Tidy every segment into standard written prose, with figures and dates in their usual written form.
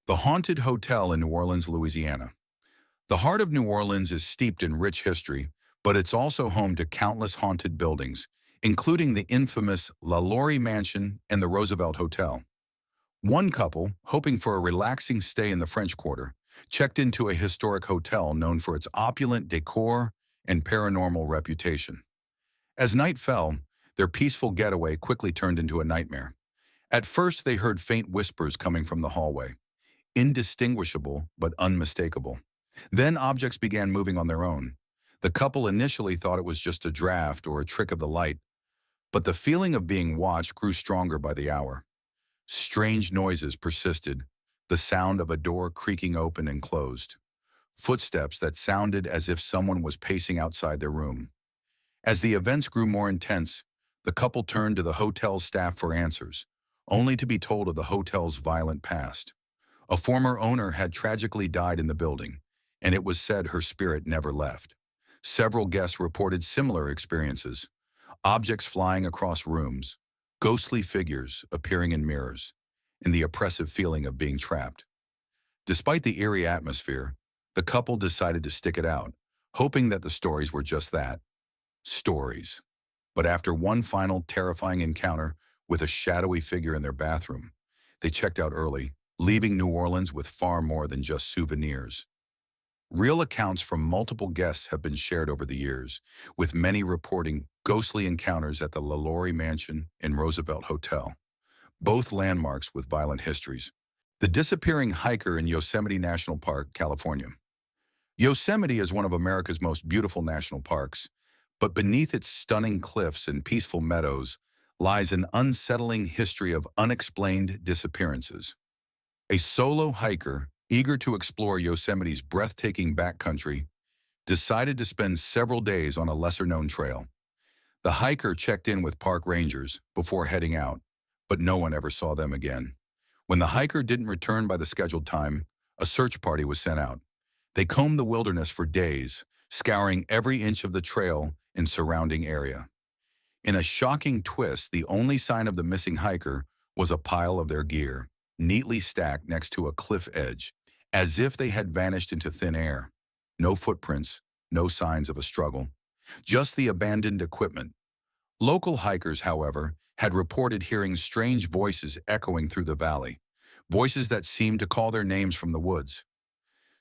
The Haunted Hotel in New Orleans, Louisiana. The heart of New Orleans is steeped in rich history, but it's also home to countless haunted buildings, including the infamous La Laurie Mansion and the Roosevelt Hotel. One couple, hoping for a relaxing stay in the French Quarter, checked into a historic hotel known for its opulent decor and paranormal reputation. As night fell, their peaceful getaway quickly turned into a nightmare. At first, they heard faint whispers coming from the hallway, indistinguishable but unmistakable. Then objects began moving on their own. The couple initially thought it was just a draft or a trick of the light, but the feeling of being watched grew stronger by the hour. Strange noises persisted, the sound of a door creaking open and closed, footsteps that sounded as if someone was pacing outside their room. As the events grew more intense, the couple turned to the hotel's staff for answers, only to be told of the hotel's violent past. A former owner had tragically died in the building, and it was said her spirit never left. Several guests reported similar experiences: objects flying across rooms, ghostly figures appearing in mirrors, and the oppressive feeling of being trapped. Despite the eerie atmosphere, the couple decided to stick it out, hoping that the stories were just that, stories. But after one final terrifying encounter with a shadowy figure in their bathroom, they checked out early, leaving New Orleans with far more than just souvenirs. Real accounts from multiple guests have been shared over the years, with many reporting ghostly encounters at the La Laurie Mansion and Roosevelt Hotel, both landmarks with violent histories. The disappearing hiker in Yosemite National Park, California. Yosemite is one of America's most beautiful national parks, but beneath its stunning cliffs and peaceful meadows lies an unsettling history of unexplained disappearances. A solo hiker, eager to explore Yosemite's breathtaking backcountry, decided to spend several days on a lesser-known trail. The hiker checked in with park rangers before heading out, but no one ever saw them again. When the hiker didn't return by the scheduled time, a search party was sent out. They combed the wilderness for days, scouring every inch of the trail and surrounding area. In a shocking twist, the only sign of the missing hiker was a pile of their gear, neatly stacked next to a cliff edge, as if they had vanished into thin air. No footprints, no signs of a struggle, just the abandoned equipment. Local hikers, however, had reported hearing strange voices echoing through the valley, voices that seemed to call their names from the woods.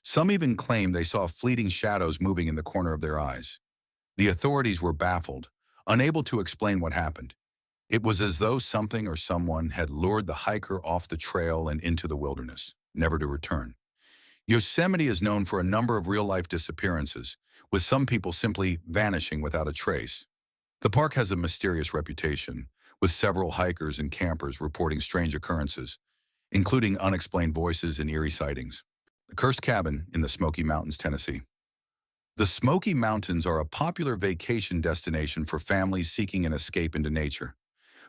Some even claimed they saw fleeting shadows moving in the corner of their eyes. The authorities were baffled, unable to explain what happened. It was as though something or someone had lured the hiker off the trail and into the wilderness, never to return. Yosemite is known for a number of real-life disappearances, with some people simply vanishing without a trace. The park has a mysterious reputation, with several hikers and campers reporting strange occurrences, including unexplained voices and eerie sightings. The Cursed Cabin in the Smoky Mountains, Tennessee. The Smoky Mountains are a popular vacation destination for families seeking an escape into nature.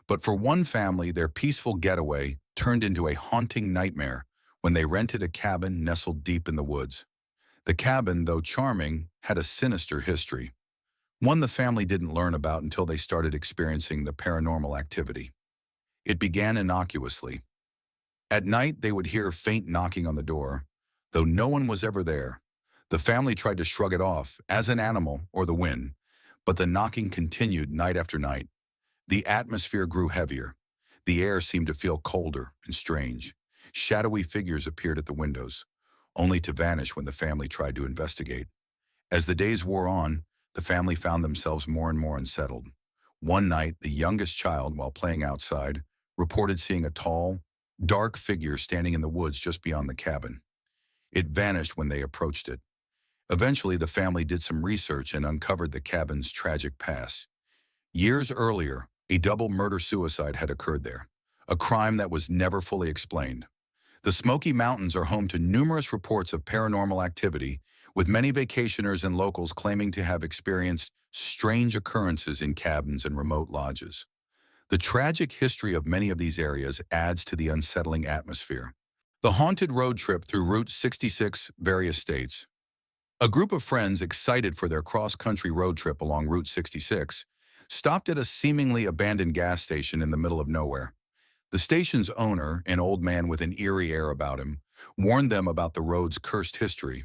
But for one family, their peaceful getaway turned into a haunting nightmare when they rented a cabin nestled deep in the woods. The cabin, though charming, had a sinister history, one the family didn't learn about until they started experiencing the paranormal activity. It began innocuously. At night, they would hear faint knocking on the door, though no one was ever there. The family tried to shrug it off as an animal or the wind, but the knocking continued night after night. The atmosphere grew heavier. The air seemed to feel colder and strange. Shadowy figures appeared at the windows, only to vanish when the family tried to investigate. As the days wore on, the family found themselves more and more unsettled. One night, the youngest child, while playing outside, reported seeing a tall, dark figure standing in the woods just beyond the cabin. It vanished when they approached it. Eventually, the family did some research and uncovered the cabin's tragic past. Years earlier, a double murder-suicide had occurred there, a crime that was never fully explained. The Smoky Mountains are home to numerous reports of paranormal activity, with many vacationers and locals claiming to have experienced strange occurrences in cabins and remote lodges. The tragic history of many of these areas adds to the unsettling atmosphere. The haunted road trip through Route 66, various states. A group of friends excited for their cross-country road trip along Route 66 stopped at a seemingly abandoned gas station in the middle of nowhere. The station's owner, an old man with an eerie air about him, warned them about the road's cursed history.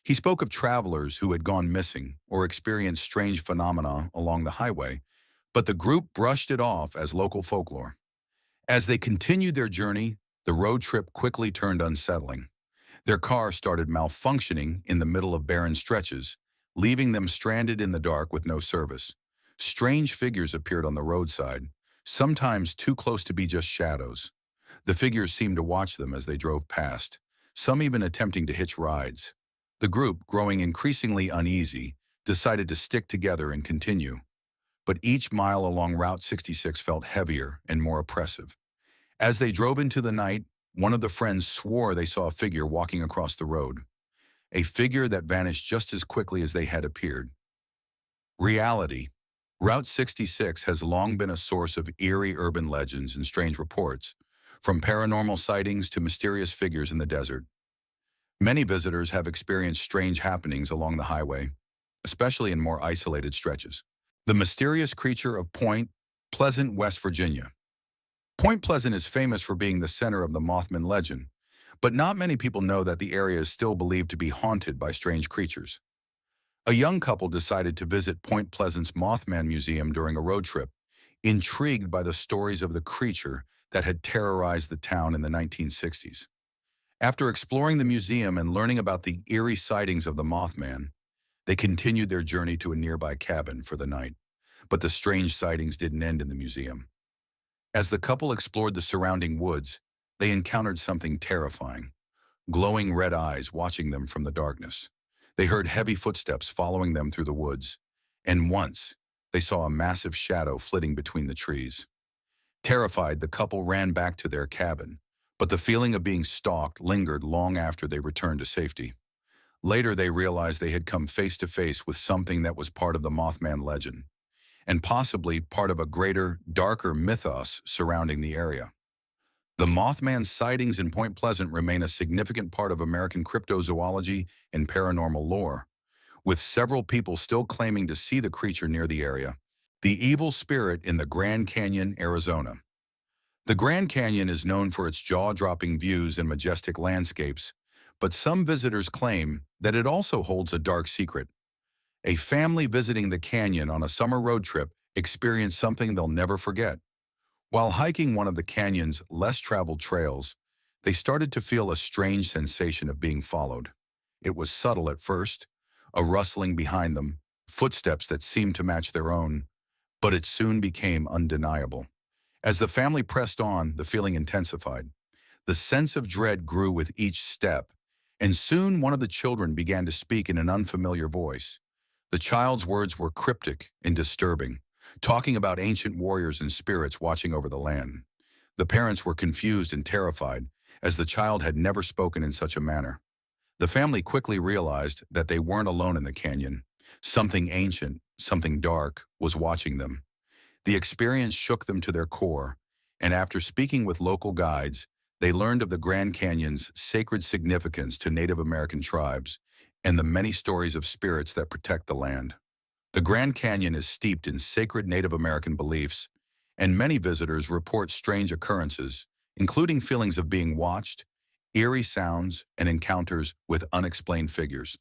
He spoke of travelers who had gone missing or experienced strange phenomena along the highway, but the group brushed it off as local folklore. As they continued their journey, the road trip quickly turned unsettling. Their car started malfunctioning in the middle of barren stretches, leaving them stranded in the dark with no service. Strange figures appeared on the roadside, sometimes too close to be just shadows. The figures seemed to watch them as they drove past, some even attempting to hitch rides. The group, growing increasingly uneasy, decided to stick together and continue. But each mile along Route 66 felt heavier and more oppressive. As they drove into the night, one of the friends swore they saw a figure walking across the road, a figure that vanished just as quickly as they had appeared. Reality. Route 66 has long been a source of eerie urban legends and strange reports, from paranormal sightings to mysterious figures in the desert. Many visitors have experienced strange happenings along the highway, especially in more isolated stretches. The mysterious creature of Point Pleasant, West Virginia. Point Pleasant is famous for being the center of the Mothman legend, but not many people know that the area is still believed to be haunted by strange creatures. A young couple decided to visit Point Pleasant's Mothman Museum during a road trip, intrigued by the stories of the creature that had terrorized the town in the 1960s. After exploring the museum and learning about the eerie sightings of the Mothman, they continued their journey to a nearby cabin for the night. But the strange sightings didn't end in the museum. As the couple explored the surrounding woods, they encountered something terrifying, glowing red eyes watching them from the darkness. They heard heavy footsteps following them through the woods, and once, they saw a massive shadow flitting between the trees. Terrified, the couple ran back to their cabin, but the feeling of being stalked lingered long after they returned to safety. Later, they realized they had come face to face with something that was part of the Mothman legend, and possibly part of a greater, darker mythos surrounding the area. The Mothman sightings in Point Pleasant remain a significant part of American cryptozoology and paranormal lore, with several people still claiming to see the creature near the area. The evil spirit in the Grand Canyon, Arizona. The Grand Canyon is known for its jaw-dropping views and majestic landscapes, but some visitors claim that it also holds a dark secret. A family visiting the canyon on a summer road trip experienced something they'll never forget. While hiking one of the canyon's less-traveled trails, they started to feel a strange sensation of being followed. It was subtle at first, a rustling behind them, footsteps that seemed to match their own, but it soon became undeniable. As the family pressed on, the feeling intensified. The sense of dread grew with each step, and soon one of the children began to speak in an unfamiliar voice. The child's words were cryptic and disturbing, talking about ancient warriors and spirits watching over the land. The parents were confused and terrified, as the child had never spoken in such a manner. The family quickly realized that they weren't alone in the canyon. Something ancient, something dark, was watching them. The experience shook them to their core, and after speaking with local guides, they learned of the Grand Canyon's sacred significance to Native American tribes and the many stories of spirits that protect the land. The Grand Canyon is steeped in sacred Native American beliefs, and many visitors report strange occurrences, including feelings of being watched, eerie sounds, and encounters with unexplained figures.